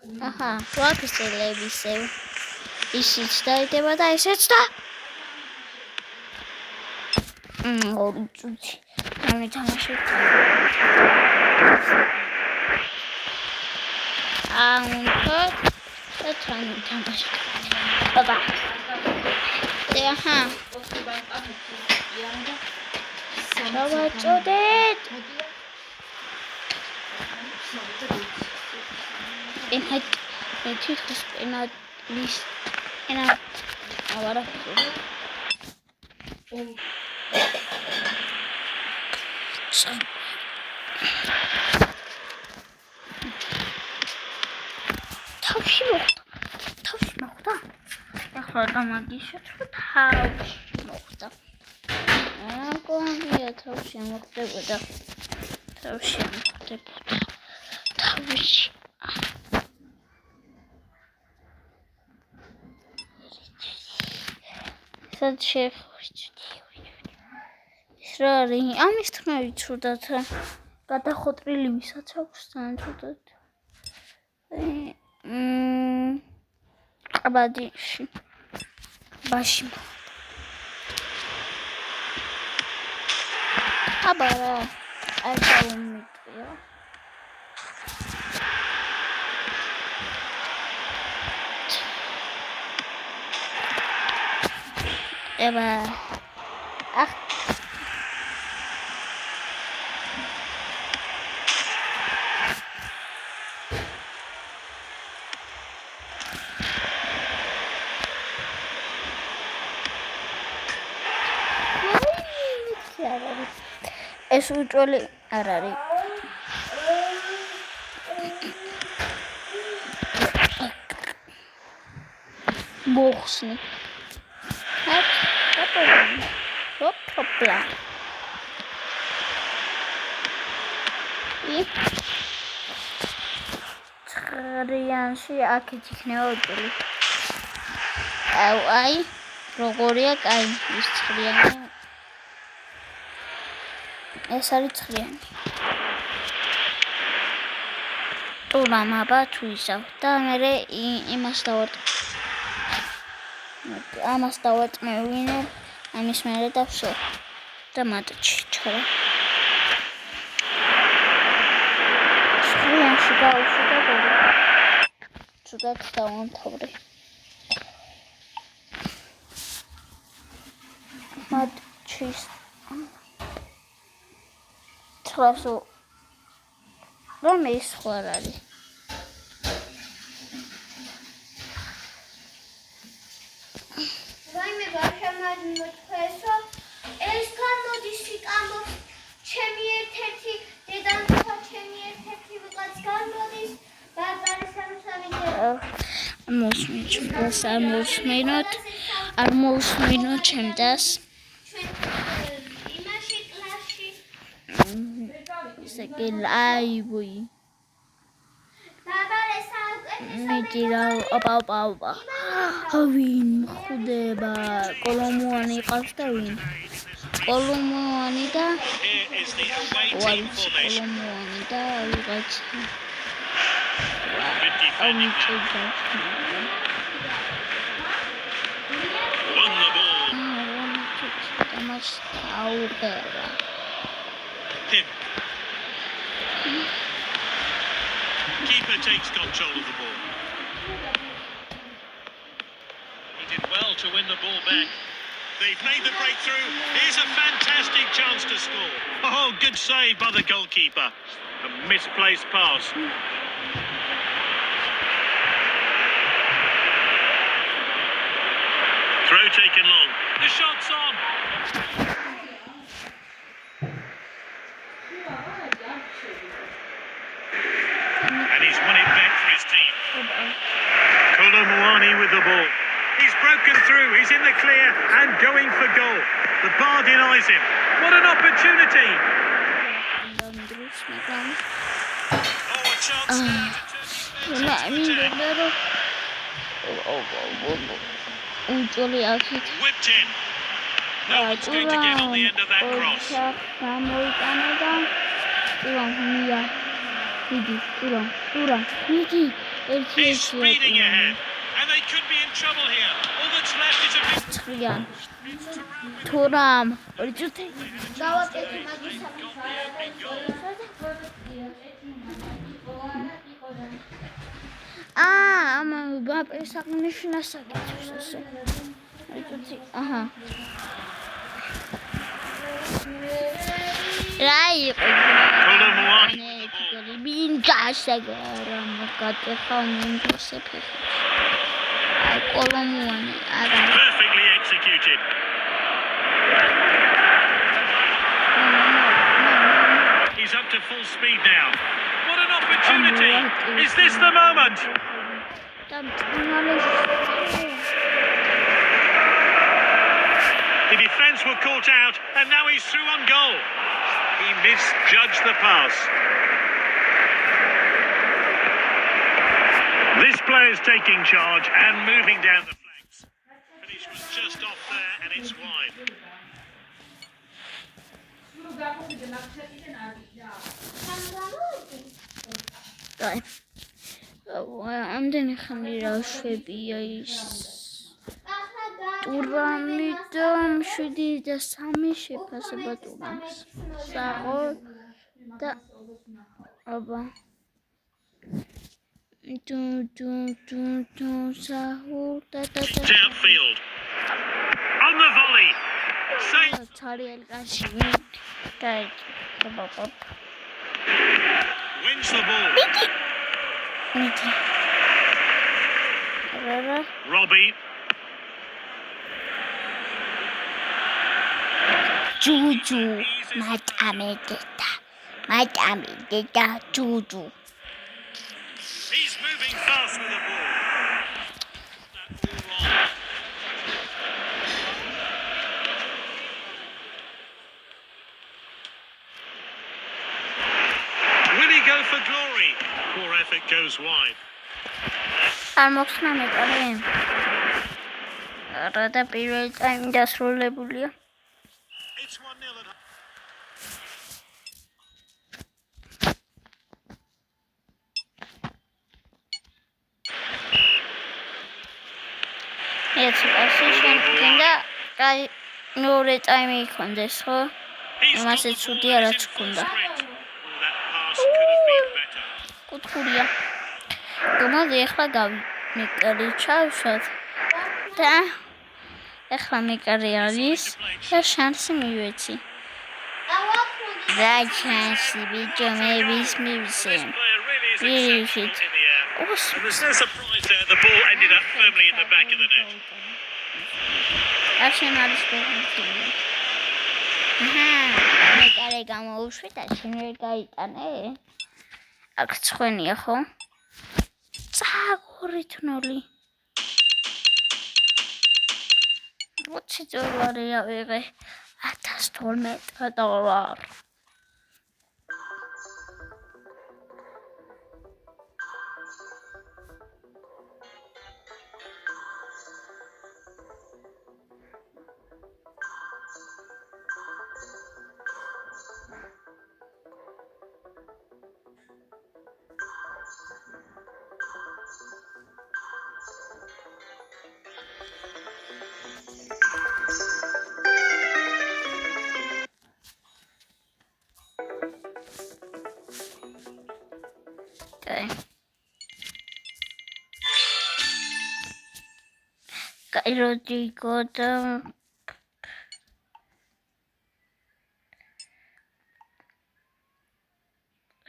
აჰა, ვაფისელები ისევ. ისიც დაიდება და ისეც და ორი წუთი. გამითამაშეთ. აუნკოთ და თამაშეთ. აბა. აჰა. დავაწოდეთ. მე თვითონ პენალის ენა ავარა. თავში მოხდა. ახლა გამაგიშოთ თავში მოხდა. გონია თავში მოხდებოდა. თავში სად ის რა არის? ამის თქმა ვიცუდათ. გადახოტრილი ვისაც აქვს თანაც. აბადიში. ბაში. აბარა. არ დავუმიტყია. ება. ახ ეს უჭველი არ არის. მოხსნი. Hopla. ტრიანში აქეთ იქნება უჭველი. აი, როგორია კაი ის ტრიანი. ეს არის ტრიანი. ტურამაბა თუ ისევ და მე იმას ამას დავატმე ვინე ამის მერე და ვსო და მატჩი ჩქარა. ტრიანში გავუშვი და ცუდად დავამთავრე. მატჩის ცხრასო რომ ის ხო არ არის. რაიმე გარშემოთქვესო ეს გამოდის სიკამოს ჩემი ერთ-ერთი დედამიწა ჩემი ერთ-ერთი ვიღაც გამოდის ბარბარეს სამსავინე არ მოусმინოთ ჩემდას იმაში კლასში ისე ლაივი ბარბარეს საუკეთესო მიდირა ოპა ვინ ხდება კოლომუანი ყავს და ვინ კოლომუანი და კოლომუანი და ვიღაც Keeper takes control of the ball. He did well to win the ball back. They've made the breakthrough. Here's a fantastic chance to score. Oh, good save by the goalkeeper. A misplaced pass. Throw taken long. The shot's on. And he's won it back for his team. Kolomuani with the ball. He's broken through. He's in the clear and going for goal. The bar denies him. What an opportunity. Oh, a chance now to turn whipped in. No one's going to get on the end of that cross. He's speeding ahead, and they could be in trouble here. All that's left is a bit ცხრიან. თურამ ორი წუთი. დავაკეთე მაგის ამ ბაპეს აღნიშნას საკითხს ესე. ორი წუთი. აჰა. რა იყო? მინჯასეგერა მაგატეხა მინჯოსეფე. კოლომუანი არა. perfectly executed. He's up to full speed now. What an opportunity! Is this the moment? The defence were caught out, and now he's through on goal. He misjudged the pass. This player's taking charge and moving down the flanks. Finish was just off there, and it's wide. ამდენი ხანი რა შვებია ის ტურამი და 7-3 შეფასება ტურამს საღო და აბა საჰუ და Outfield. On the volley. Safe. ცარიელი კაში Wins the ball. Robbie. ჯუჯუ მატამედედა ჯუჯუ He's moving fast with the ball. Will he go for glory? Poor effort goes wide. არ მოხსნა მეტყვი რა და პირველი ტაიმი დასრულებულია It's 1-0 at home. ერთი პასი შემდგენდა კაი მეორე ტაიმი იქონდეს ხო იმასე ცუდი არაც ჰქონდა That pass could have been better. კუთხურია მოდი ახლა გავიმეკარი ჩავშოთ და ახლა მეკარი არის და შანსი მივეცი რა შანსი ბიჭო მე ვის მივცე Player really is exceptional in the air. There's no surprise there. The ball ended up firmly in the back of the net. აშენ არის პოზიცია აჰა მეკარი გამოუშვი და შენ ვერ გაიტანე აქ ცხენია ხო წაგორით 0 $20 ავიღე $1012 Okay. Rodrigo da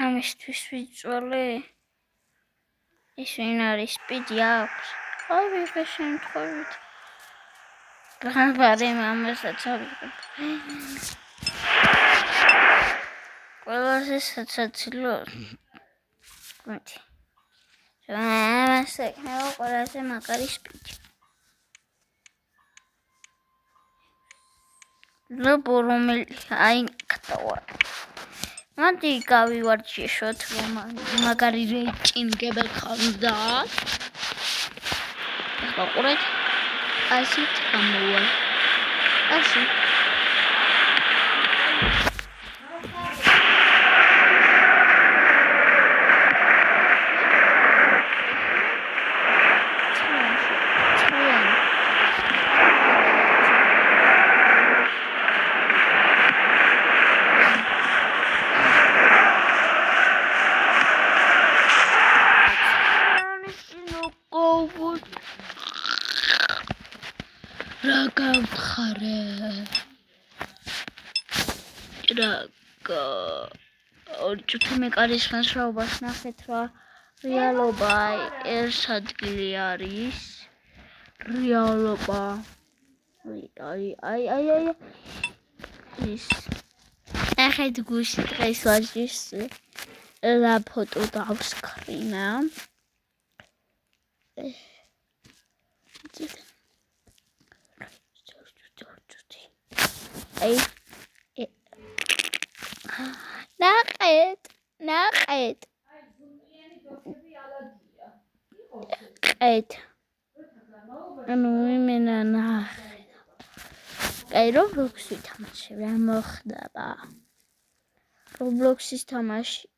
ამისთვის ვიწვალე ის ვინ არის სპიდი აქვს ავიღე შემთხვევით ბაბარე მამასაც ავიღე ყველაზე საცაცილო გუნდი ამასე ყველაზე მაგარი სპიდი ლაბორომელი აი კატავა მანდი გავივარჩიოთ რომ მაგარი რეიტინგები ხავდა ახლა ყურეთ ასეთ გამოვა ასი გავთხარე. ორი ჯუთი მეკარის განსხვავებას ნახეთ რა რეალობა ეს ადგილი არის რეალობა აი ის ნახეთ გუშინ დღეს ვაჟის რა ფოტო დავსკრინა აი ნახეთ ანუ იმენა ნახე აი Roblox-ი თამაში რა მოხდება Roblox-ის თამაში